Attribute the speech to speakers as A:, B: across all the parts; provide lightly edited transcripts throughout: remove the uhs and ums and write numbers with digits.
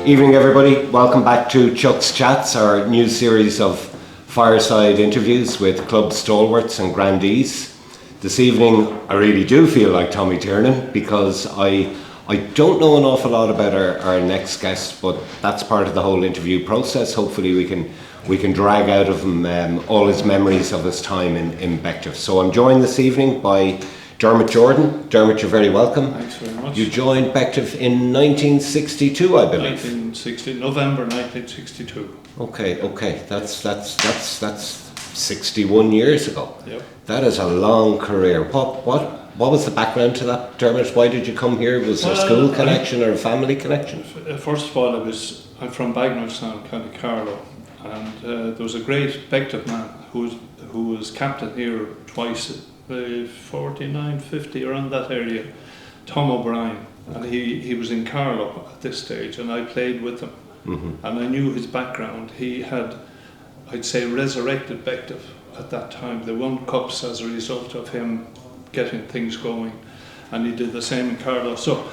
A: Evening everybody, welcome back to Chuck's Chats, our new series of fireside interviews with club stalwarts and grandees. This evening I really do feel like Tommy Tiernan because I don't know an awful lot about our next guest, but that's part of the whole interview process. Hopefully we can drag out of him all his memories of his time in Bective. So I'm joined this evening by Dermot Jordan. Dermot, you're very welcome.
B: Thanks very much.
A: You joined Bective in 1962, I believe.
B: November 1962.
A: Okay. That's 61 years ago.
B: Yep.
A: That is a long career. What was the background to that, Dermot? Why did you come here? Was there a school connection or a family connection?
B: First of all, I'm from Bagnallstown, County Carlow, and there was a great Bective man who was captain here twice. 49, 50, around that area, Tom O'Brien, and he was in Carlow at this stage, and I played with him, and I knew his background. He had, I'd say, resurrected Bective at that time. They won cups as a result of him getting things going, and he did the same in Carlow. So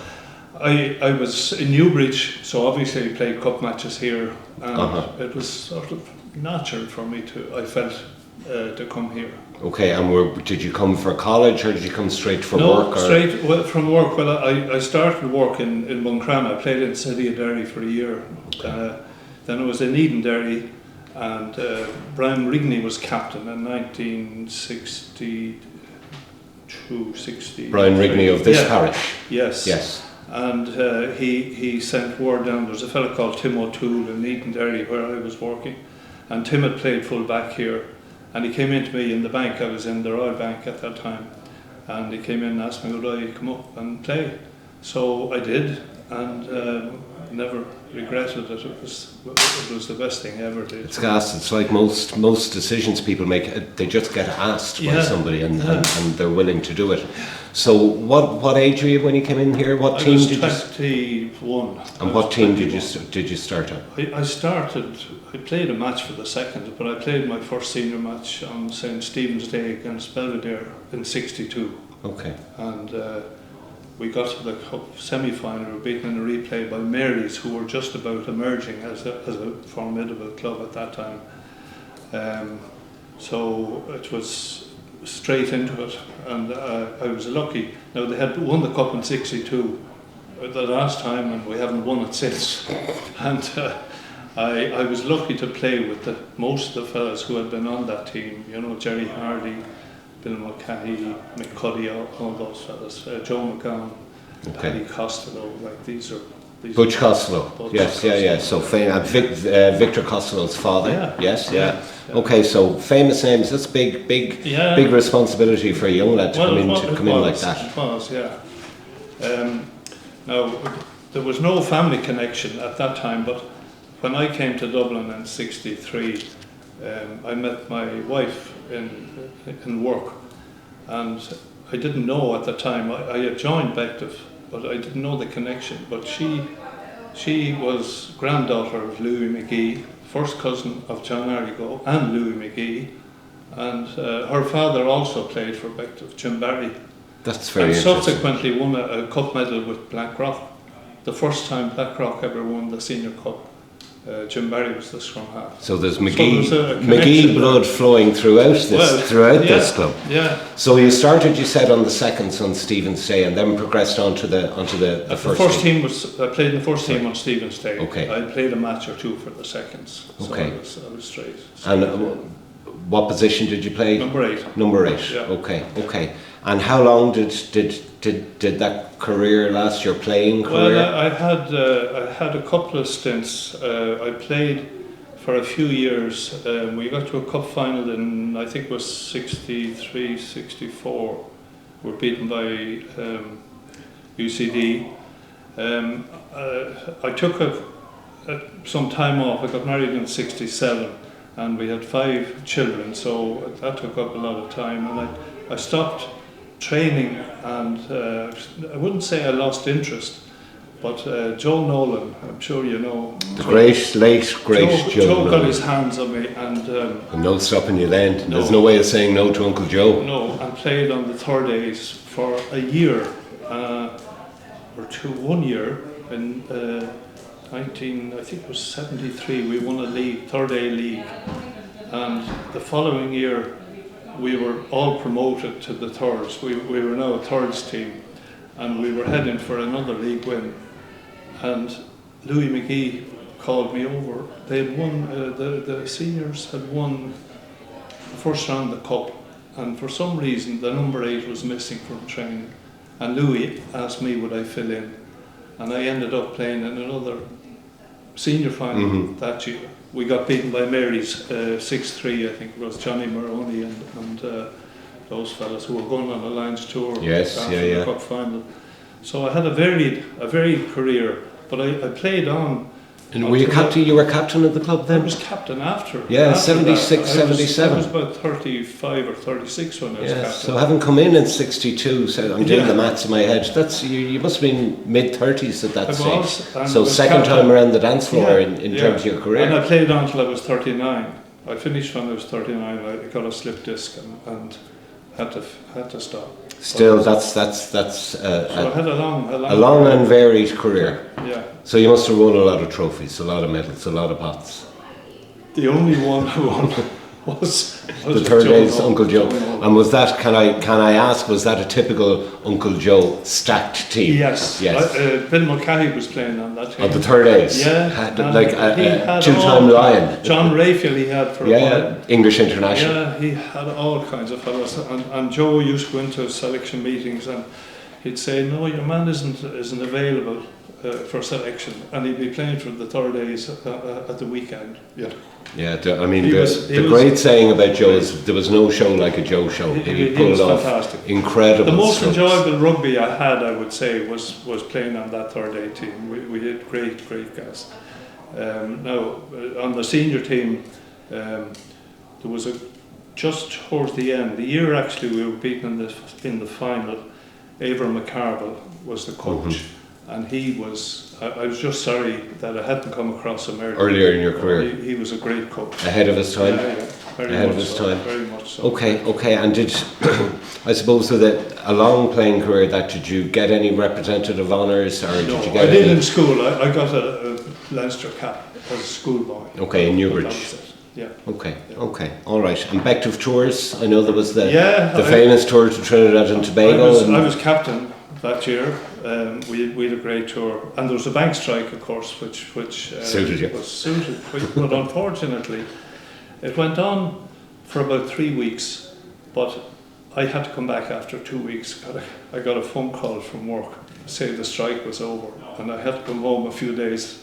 B: I was in Newbridge, so obviously I played cup matches here, and it was sort of natural for me to come here.
A: Okay, and did you come for college or did you come straight from work?
B: No, straight from work. Well, I started work in Buncran. I played in City of Derry for a year. Okay. Then I was in Edenderry, and Brian Rigney was captain in 1962-63.
A: Brian Rigney of this parish?
B: Yes. And he sent word down. There was a fellow called Tim O'Toole in Edenderry where I was working, and Tim had played full back here. And he came in to me in the bank. I was in the Royal Bank at that time, and he came in and asked me, would I come up and play? So I did, and never regretted it. It was the best thing I ever did.
A: It's gas. It's like most decisions people make. They just get asked by somebody, and they're willing to do it. So what age were you when you came in here? What team did you?
B: 21.
A: And what team did you start on?
B: I played a match for the second, but I played my first senior match on St. Stephen's Day against Belvedere in '62.
A: Okay.
B: And we got to the cup semi-final. We were beaten in a replay by Mary's, who were just about emerging as a formidable club at that time. So it was straight into it, and I was lucky. Now, they had won the cup in '62 the last time, and we haven't won it since. And I was lucky to play with most of the fellas who had been on that team. You know, Jerry Hardy, Bill Mulcahy, McCuddy, all those fellas, Joe McGowan, Paddy Costello. Like these are
A: Butch Costello. Yes. So Victor Costello's father.
B: Yeah.
A: Yes. Okay, so famous names. That's big responsibility for a young lad to come in like that.
B: It was, yeah. Now, there was no family connection at that time, but when I came to Dublin in '63, I met my wife in work, and I didn't know at the time. I had joined Bective, but I didn't know the connection. But she was granddaughter of Louis McGee, first cousin of John Arrigo and Louis McGee, and her father also played for Bective, Jim Barry.
A: That's very interesting.
B: And subsequently won a cup medal with Blackrock. The first time Blackrock ever won the senior cup. Jim Barry was the scrum half.
A: So there's McGee blood flowing throughout this club.
B: Yeah.
A: So you started, you said, on the seconds on Stephen's Day, and then progressed onto the first team.
B: I played in the first team on Stephen's Day.
A: Okay.
B: I played a match or two for the seconds. So
A: okay.
B: I was straight.
A: And what position did you play?
B: Number 8.
A: Number 8.
B: Yeah.
A: Okay. And how long did that career last? Your playing career?
B: Well, I had a couple of stints. I played for a few years. We got to a cup final in, I think it was '63, '64. We were beaten by UCD. I took some time off. I got married in '67, and we had 5 children, so that took up a lot of time. And I stopped training, and I wouldn't say I lost interest, but Joe Nolan, I'm sure you know.
A: The late great Joe
B: Nolan.
A: got
B: his hands on me, and
A: no stopping you then. No. There's no way of saying no to Uncle Joe.
B: No, and played on the third A's for a year, or 1 year in I think it was 73, we won a league, third A league, and the following year we were all promoted to the thirds. We were now a thirds team, and we were heading for another league win, and Louis McGee called me over. They had won, the seniors had won the first round of the cup, and for some reason the number 8 was missing from training, and Louis asked me would I fill in, and I ended up playing in another senior final that year. We got beaten by Mary's 6-3, I think it was Johnny Maroney and those fellas who were going on the Lions tour after the cup final. So I had a varied career, but I played on.
A: And were you captain? You were captain of the club then?
B: I was captain after.
A: Yeah,
B: after
A: 76,
B: that.
A: 77.
B: I was about 35 or 36 when I was captain.
A: So having come in 62, so I'm doing the maths in my head. That's you must have been mid-30s at that stage. So second time around the dance floor in terms of your career.
B: And I played on until I was 39. I finished when I was 39. I got a slip disc and had to stop.
A: Still, that's
B: so I had a
A: long and varied career.
B: Yeah.
A: So you must have won a lot of trophies, a lot of medals, a lot of pots.
B: The only one I won was
A: the third day's Uncle Joe. And was that? Can I ask? Was that a typical Uncle Joe stacked team?
B: Yes. Bill Mulcahy was playing on that team.
A: On the third days.
B: Yeah.
A: Like a two-time Lion.
B: John Raphael he had for a while.
A: English international.
B: Yeah, he had all kinds of fellas, and Joe used to go into selection meetings and he'd say, "No, your man isn't available for selection," and he'd be playing for the third days at the weekend. Yeah.
A: Yeah, the great saying about Joe is there was no show like a Joe show. He pulled off fantastic. Incredible.
B: The most
A: stunts.
B: enjoyable rugby I had, I would say, was playing on that third day team. We had great guys. Now on the senior team, there was just towards the end, the year actually we were beaten in the final. Aver McCarville was the coach. And he was, I was just sorry that I hadn't come across him
A: earlier in your career.
B: He was a great coach.
A: Ahead of his time?
B: Yeah,
A: Ahead of his time.
B: Very much so.
A: Okay. And did, I suppose with a long playing career, did you get any representative honours? Or
B: No,
A: did you get
B: I did in school. I got a Leinster cap as a schoolboy.
A: Okay, in Newbridge.
B: Yeah.
A: Okay. All right. And Bective tours, I know there was the famous tour to Trinidad and Tobago.
B: I was captain that year. We had a great tour, and there was a bank strike, of course, which
A: suited you.
B: Was suited. But unfortunately, it went on for about 3 weeks. But I had to come back after 2 weeks. I got a phone call from work saying the strike was over, and I had to come home a few days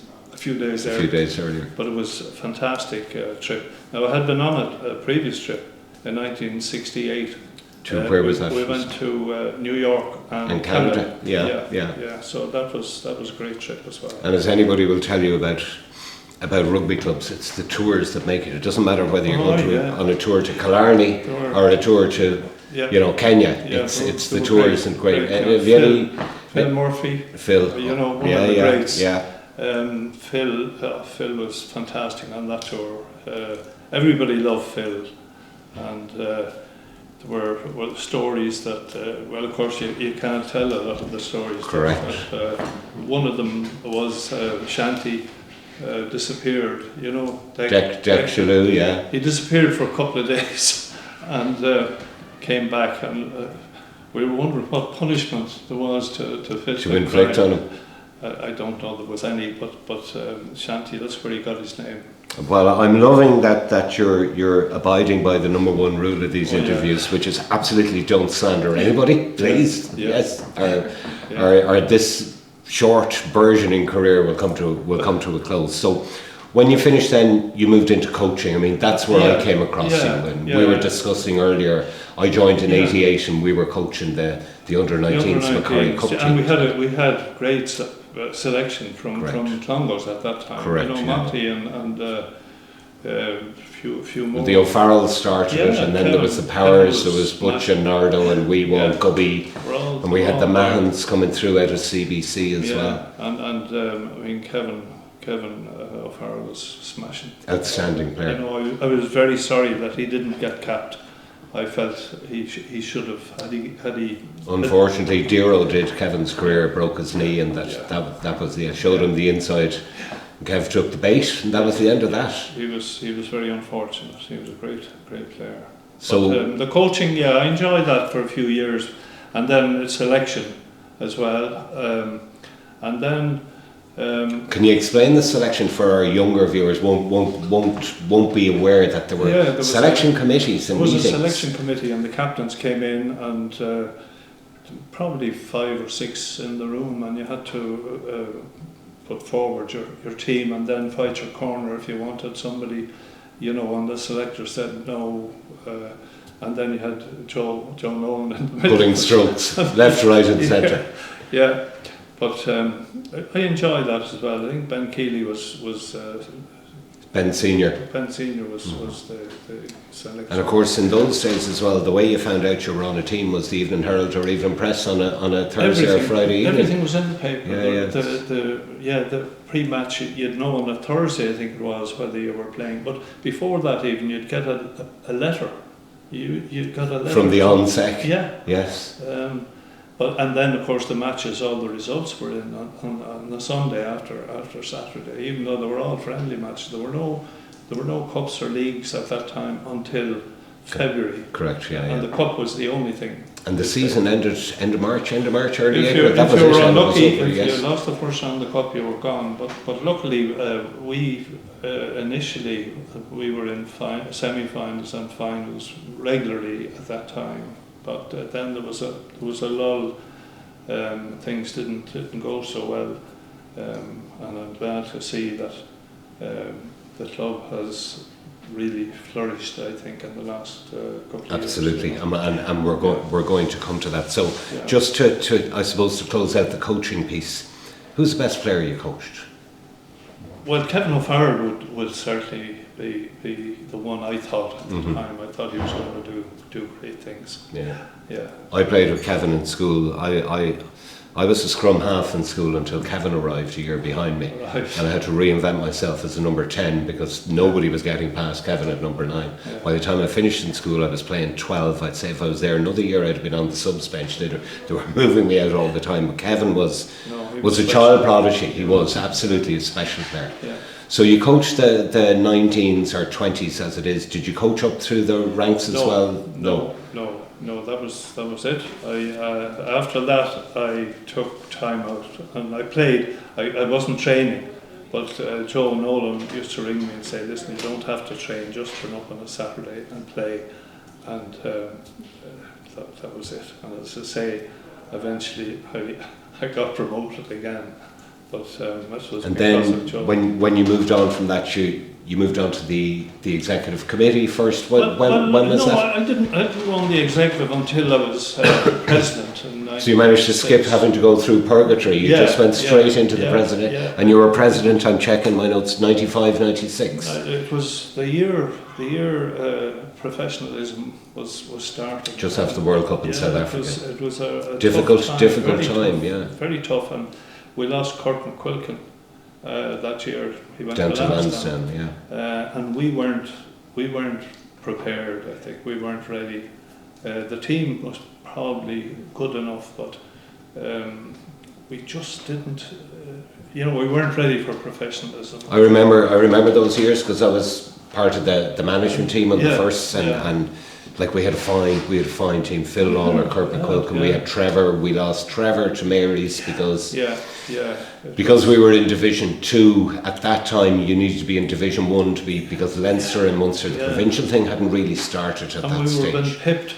B: earlier. But it was a fantastic trip. Now I had been on a previous trip in 1968.
A: Where was that?
B: We went to New York and
A: Canada.
B: Yeah. So that was a great trip as well.
A: And as anybody will tell you about rugby clubs, it's the tours that make it. It doesn't matter whether you're going on a tour to Killarney or a tour to Kenya. It's the tours and great.
B: Phil Murphy.
A: Phil.
B: One of the greats.
A: Yeah.
B: Phil was fantastic on that tour. Everybody loved Phil, and there were stories that, well, of course, you can't tell a lot of the stories.
A: Correct.
B: But, one of them was Shanty disappeared,
A: Jack Chalou, yeah.
B: He disappeared for a couple of days and came back, and we were wondering what punishment there was to
A: inflict on him.
B: I don't know there was any, but Shanty, that's where he got his name.
A: Well, I'm loving that you're abiding by the number one rule of these interviews, which is absolutely don't slander anybody, please. Yes, or this short burgeoning career will come to a close. So, when you finished, then you moved into coaching. I mean, that's where I came across you. And we were discussing earlier. I joined in '88, and we were coaching the under-19s Macquarie Cup team.
B: And we had great selection from Clongowes at that time.
A: Correct.
B: Monty and a few more.
A: The O'Farrell started it, and then there was the Powers. There was Butch and Nardo and Weewall, Gubby, and we had the Mahons coming through out of CBC as well.
B: And I mean Kevin O'Farrell was smashing.
A: Outstanding player.
B: I was very sorry that he didn't get capped. I felt he should have had he.
A: Unfortunately, Dero did. Kevin's career broke his knee, and that was showed him the inside Kev took the bait, and that was the end of that.
B: He was very unfortunate. He was a great player.
A: So
B: the coaching, yeah, I enjoyed that for a few years, and then selection as well, and then.
A: Can you explain the selection for our younger viewers? Won't be aware that there were selection committees and meetings.
B: There was a selection committee, and the captains came in, and probably 5 or 6 in the room, and you had to put forward your team and then fight your corner if you wanted somebody, and the selector said no, and then you had Joe Nolan in the middle.
A: Pulling strokes, left, right and centre.
B: Yeah. But I enjoyed that as well. I think Ben Keeley was
A: Ben Senior.
B: Ben Senior was the selection.
A: And of course, in those days as well, the way you found out you were on a team was the Evening Herald or Evening Press on a Thursday or Friday evening.
B: Everything was in the paper. The pre-match you'd know on a Thursday, I think it was, whether you were playing. But before that, even you'd get a letter. You got a letter
A: from the ONSEC.
B: Yeah.
A: Yes.
B: And then, of course, the matches, all the results were in on the Sunday after Saturday. Even though they were all friendly matches, there were no cups or leagues at that time until February.
A: Correct. Yeah.
B: And the cup was the only thing.
A: And the season ended end of March, early
B: April. If you were unlucky, if you lost the first round of the cup, you were gone. But luckily, we initially we were in semi-finals and finals regularly at that time. But then there was a lull. Things didn't go so well, and I'm glad to see that the club has really flourished. I think in the last couple of
A: Absolutely.
B: years.
A: And we're going to come to that. So just to I suppose to close out the coaching piece, who's the best player you coached?
B: Well, Kevin O'Farrell would certainly be the one I thought at the time. I thought he was going to do great things. Yeah.
A: I played with Kevin in school. I was a scrum half in school until Kevin arrived a year behind me,
B: right.
A: And I had to reinvent myself as a number 10 because nobody was getting past Kevin at number 9.
B: Yeah.
A: By the time I finished in school, I was playing 12. I'd say if I was there another year, I'd have been on the subs bench. They were moving me out all the time. But Kevin was a child prodigy. He was absolutely a special player.
B: Yeah.
A: So you coached the 19s or 20s as it is. Did you coach up through the ranks as well?
B: No, that was it. After that I took time out and I played. I wasn't training, but Joe Nolan used to ring me and say, listen, you don't have to train, just turn up on a Saturday and play. And that was it. And as I say, eventually I got promoted again. But that was
A: and
B: because
A: then
B: of Joe.
A: when you moved on from that, you moved on to the executive committee first. When was that?
B: I didn't go on the executive until I was president.
A: So you managed to skip having to go through purgatory. You just went straight into the president, and you were president. I'm checking my notes. 95, 96.
B: It was the year professionalism was starting.
A: Just after the World Cup in South Africa.
B: It was a
A: difficult time.
B: Very tough, and we lost Kurt McQuilkin that year. He went
A: down to Lansdowne,
B: and we weren't prepared. I think we weren't ready. The team was probably good enough, but we just didn't. We weren't ready for professionalism.
A: I remember those years because I was part of the management team on the first, and like we had a fine team. Phil Lawler, Kurt McQuilkin. We had Trevor. We lost Trevor to Mary's because we were in Division 2 at that time. You needed to be in Division 1 because Leinster and Munster, the provincial thing hadn't really started at that stage.
B: And we were being pipped,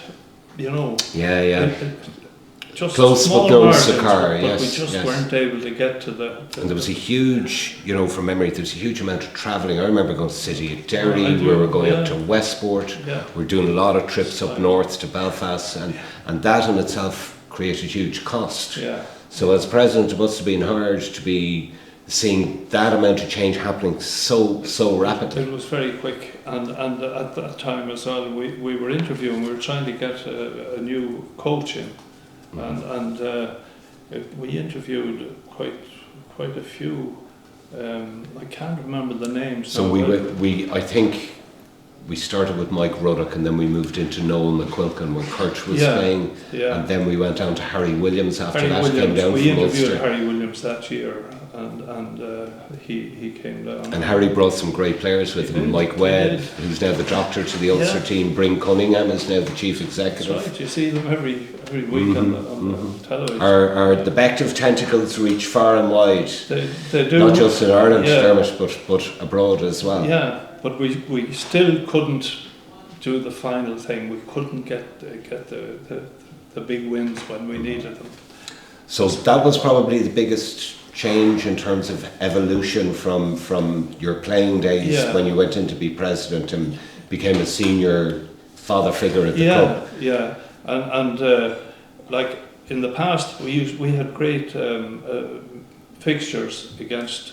B: just
A: close but no cigar.
B: But we just weren't able to get to the.
A: And there was a huge, from memory, there was a huge amount of travelling. I remember going to City of Derry. We were going up to Westport. We were doing a lot of trips up north to Belfast, and that in itself created huge cost. So as president, it must have been hard to be seeing that amount of change happening so rapidly.
B: It was very quick, and at that time as well, we were interviewing. We were trying to get a new coach in. And we interviewed quite a few. I can't remember the names.
A: So I think we started with Mike Ruddock, and then we moved into Noel McQuilkin when Kurt was playing, and then we went down to Harry Williams after that. Came down
B: we
A: from
B: interviewed
A: Ulster.
B: Harry Williams that year, he came down.
A: And Harry brought some great players with him. Mike Webb, who's now the doctor to the Ulster team. Bryn Cunningham is now the chief executive.
B: That's right. You see them every week on the television.
A: Our the Bective tentacles reach far and wide.
B: They do.
A: Not just in Ireland, Dermot, but abroad as well.
B: Yeah, but we still couldn't do the final thing. We couldn't get the big wins when we needed them.
A: So that was probably the biggest change in terms of evolution from your playing days when you went in to be president and became a senior father figure at the club.
B: Yeah, and like in the past we had great fixtures against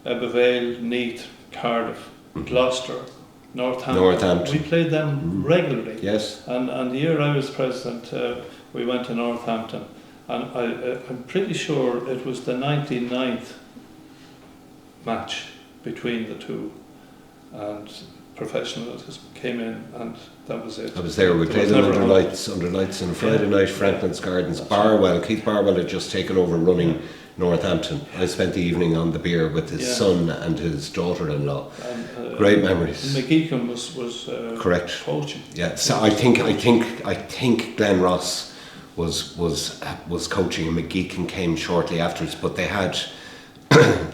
B: Abbevale, Neath, Cardiff, Gloucester, Northampton. We played them regularly.
A: Yes.
B: And the year I was president, we went to Northampton. And I'm pretty sure it was the 99th match between the two, and professionalism came in, and that was it.
A: I was there. We played them under lights on a Friday night, Franklin's Gardens. Keith Barwell had just taken over running Northampton. I spent the evening on the beer with his son and his daughter-in-law. Great memories.
B: McGeechan was
A: correct
B: coaching.
A: Yeah. So I think Glenn Ross was coaching, and McGeechan came shortly afterwards. But they had,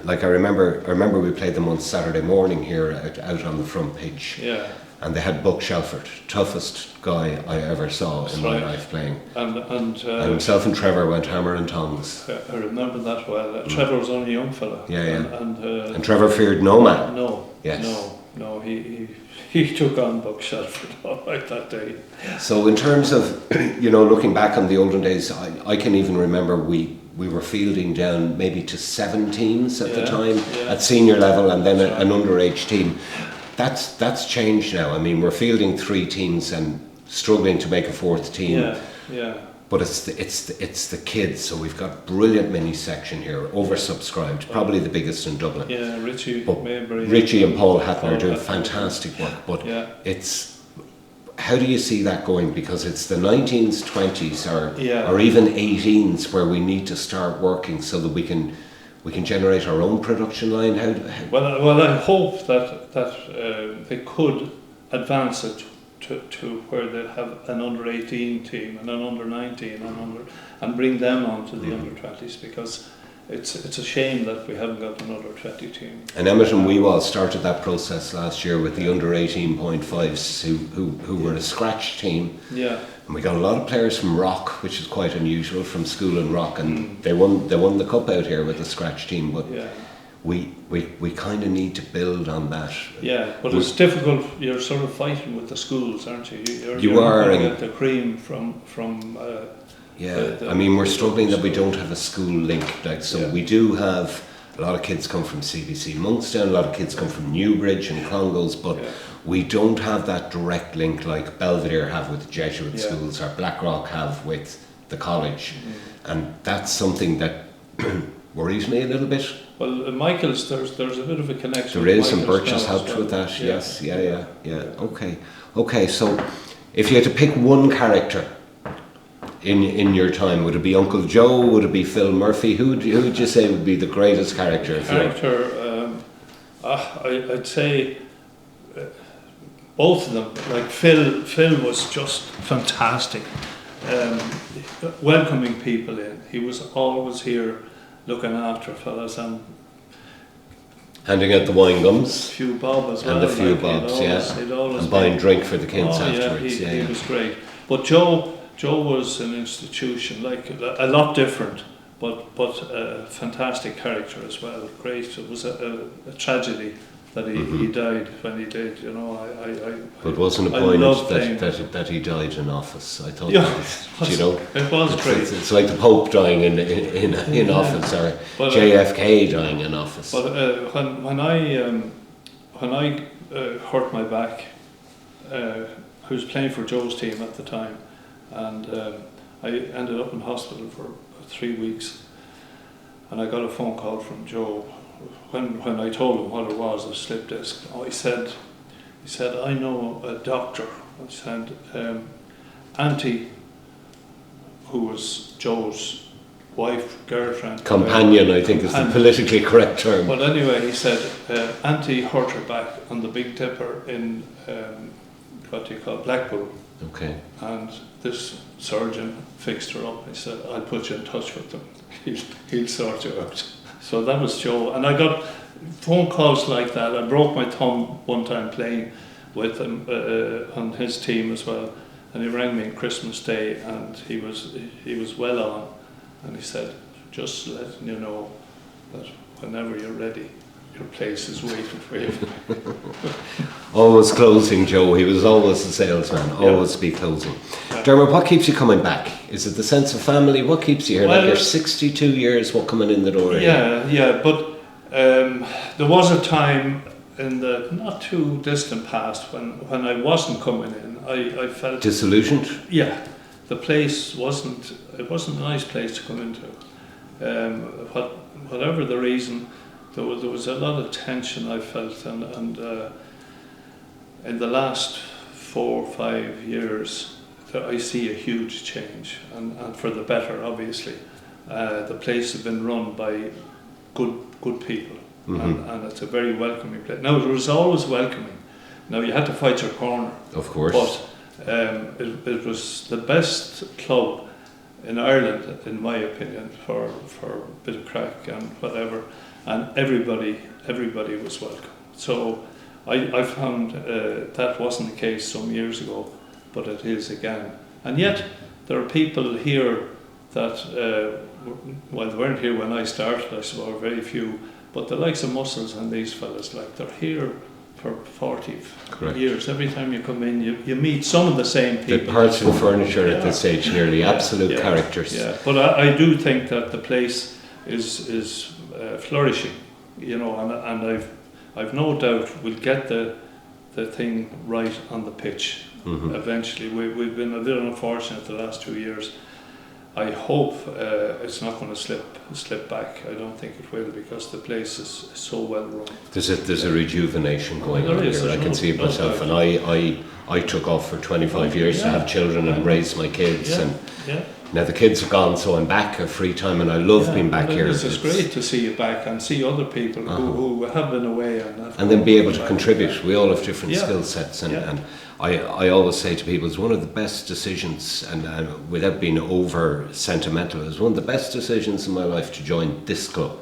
A: like I remember we played them on Saturday morning here out on the front pitch.
B: Yeah.
A: And they had Buck Shelford, toughest guy I ever saw in my life playing. And himself and Trevor went hammer and tongs.
B: I remember that well. Trevor was only a young fella.
A: Yeah. And Trevor feared no man.
B: No.
A: Yes.
B: No. He took on Buck Shelford all right that day.
A: So in terms of, looking back on the olden days, I can even remember we were fielding down maybe to 7 teams at the time at senior level, and then an underage team. That's changed now. I mean, we're fielding 3 teams and struggling to make a 4th team.
B: Yeah.
A: But it's the kids. So we've got brilliant mini section here, oversubscribed, probably the biggest in Dublin.
B: Yeah,
A: Richie and Paul Hatton are doing fantastic work. But how do you see that going? Because it's the 19s, 20s, or even 18s where we need to start working so that we can generate our own production line.
B: Well, I hope that they could advance it to where they have an under 18 team and an under 19 and bring them on to the under 20s, because it's a shame that we haven't got an under 20 team.
A: And Emmett and Weewall started that process last year with the under 18.5s who were a scratch team.
B: Yeah.
A: And we got a lot of players from Rock, which is quite unusual, from school in Rock, and they won the cup out here with the scratch team. But we kind of need to build on that.
B: Yeah, but it's difficult. You're sort of fighting with the schools, aren't you?
A: You are
B: going to get the cream from.
A: I mean, we're struggling that we don't have a school link. We do have a lot of kids come from CBC Monkstown, a lot of kids come from Newbridge and Clongowes, but we don't have that direct link like Belvedere have with the Jesuit schools, or Blackrock have with the college, and that's something that worries me a little bit.
B: Well, Michael's, there's a bit of a connection.
A: There is, and Birch has helped with that. Yes, yeah. Okay. So, if you had to pick one character in your time, would it be Uncle Joe? Would it be Phil Murphy? Who would you say would be the greatest character?
B: I'd say both of them. Like Phil was just fantastic, welcoming people in. He was always here, looking after fellas and
A: handing out the wine gums,
B: a few bob as well,
A: and a few bobs, and buying drink for the kids afterwards.
B: He was great. But Joe was an institution, like a lot different, but a fantastic character as well. Great. It was a tragedy that he died when he did.
A: But wasn't it poignant that he died in office? I thought,
B: it was great.
A: It's like the Pope dying in office, or JFK dying in office.
B: But when I hurt my back, I was playing for Joe's team at the time, and I ended up in hospital for 3 weeks, and I got a phone call from Joe. When I told him what it was, a slip disc, he said, I know a doctor. I said, Auntie, who was Joe's wife, girlfriend.
A: Companion, I think, is the politically correct term.
B: But anyway, he said, Auntie hurt her back on the Big Dipper in, what do you call it, Blackpool.
A: Okay.
B: And this surgeon fixed her up. He said, I'll put you in touch with them. He'll sort you out. So that was Joe. And I got phone calls like that. I broke my thumb one time playing with him on his team as well. And he rang me on Christmas Day, and he was well on. And he said, just letting you know that whenever you're ready, your place is waiting for you.
A: Always closing, Joe. He was always a salesman, always be closing. Yeah. Dermot, what keeps you coming back? Is it the sense of family? What keeps you here? Well, like you're 62 years, what coming in the door?
B: Yeah, but there was a time in the not too distant past when I wasn't coming in. I felt
A: disillusioned.
B: Yeah, the place wasn't a nice place to come into. Whatever the reason, there was a lot of tension I felt, and in the last 4 or 5 years, I see a huge change, and for the better, obviously. The place has been run by good people, and it's a very welcoming place. Now, it was always welcoming. Now, you had to fight your corner.
A: Of course.
B: But it was the best club in Ireland, in my opinion, for a bit of crack and whatever. And everybody was welcome. So I found that wasn't the case some years ago, but it is again. And yet, there are people here that, well, they weren't here when I started, I suppose, very few, but the likes of Muscles and these fellas, like, they're here for 40
A: Correct.
B: years. Every time you come in, you meet some of the same people.
A: The parts of the furniture at this stage, nearly absolute characters.
B: Yeah, but I do think that the place is flourishing, you know, and I've no doubt we'll get the thing right on the pitch eventually. We've been a bit unfortunate the last 2 years. I hope it's not going to slip back. I don't think it will, because the place is so well run.
A: There's a rejuvenation going on here. I can see it myself, and I took off for 25 years to have children and raise my kids, and now the kids are gone, so I'm back at free time, and I love being back here.
B: It's great to see you back and see other people who have been away
A: and then be able to contribute. We all have different skill sets, and I always say to people, it's one of the best decisions, and without being over sentimental, it's one of the best decisions in my life to join this club,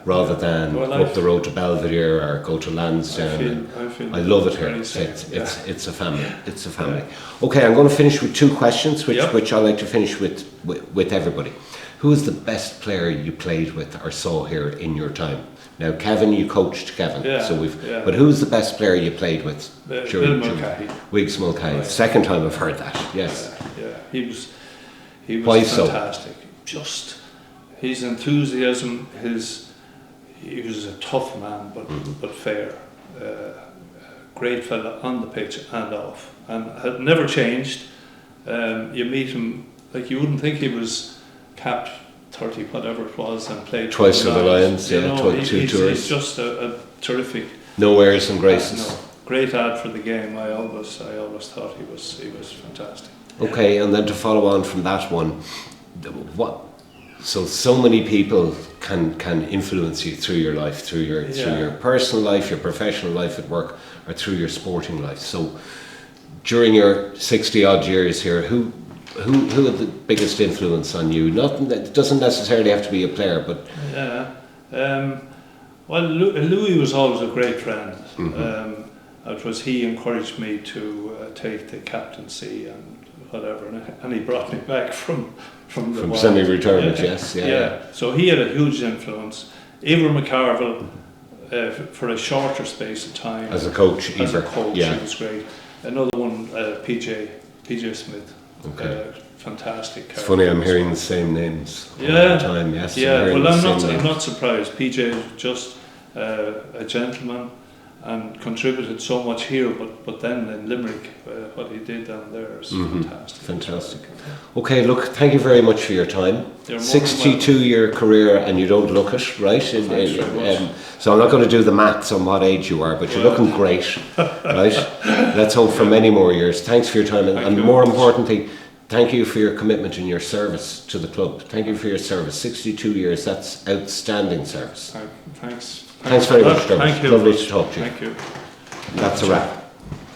A: rather than go up the road to Belvedere or go to Lansdowne. I love it here. It's a family. It's a family. Okay, I'm going to finish with 2 questions, which I like to finish with everybody. Who is the best player you played with or saw here in your time? Now, Kevin, you coached Kevin, but who's the best player you played with?
B: Bill Mulcahy.
A: Wiggs Mulcahy. Right. Second time I've heard that. Yes.
B: He was
A: Why
B: fantastic. So? Just his enthusiasm. He was a tough man, but fair. Great fella on the pitch and off, and had never changed. You meet him, like, you wouldn't think he was capped 30 whatever it was and played
A: twice for the Lions, two tours.
B: He's just a terrific.
A: No airs and graces.
B: Great ad for the game. I always thought he was fantastic.
A: Okay, and then to follow on from that one, so many people can influence you through your life, through your personal life, your professional life at work, or through your sporting life. So during your 60 odd years here, who had the biggest influence on you? It doesn't necessarily have to be a player, but
B: well, Louis was always a great friend. He encouraged me to take the captaincy and whatever, and he brought me back from
A: semi-retirement.
B: So he had a huge influence. Eber McCarville, for a shorter space of time
A: as a coach,
B: he was great. Another one, PJ Smith.
A: Okay.
B: Fantastic.
A: It's funny, I'm hearing the same names all the time. Yes.
B: Well, I'm not surprised. PJ is just a gentleman and contributed so much here, but then in Limerick, what he did down there is fantastic.
A: Okay, look, thank you very much for your time. 62-year career, and you don't look it, right? So I'm not going to do the maths on what age you are, but you're looking great, right? Let's hope for many more years. Thanks for your time, and more importantly, thank you for your commitment and your service to the club. Thank you for your service. 62 years, that's outstanding service.
B: Thanks.
A: Thanks very much, Dermot.
B: Thank you.
A: Lovely to talk to you.
B: Thank you.
A: That's a wrap.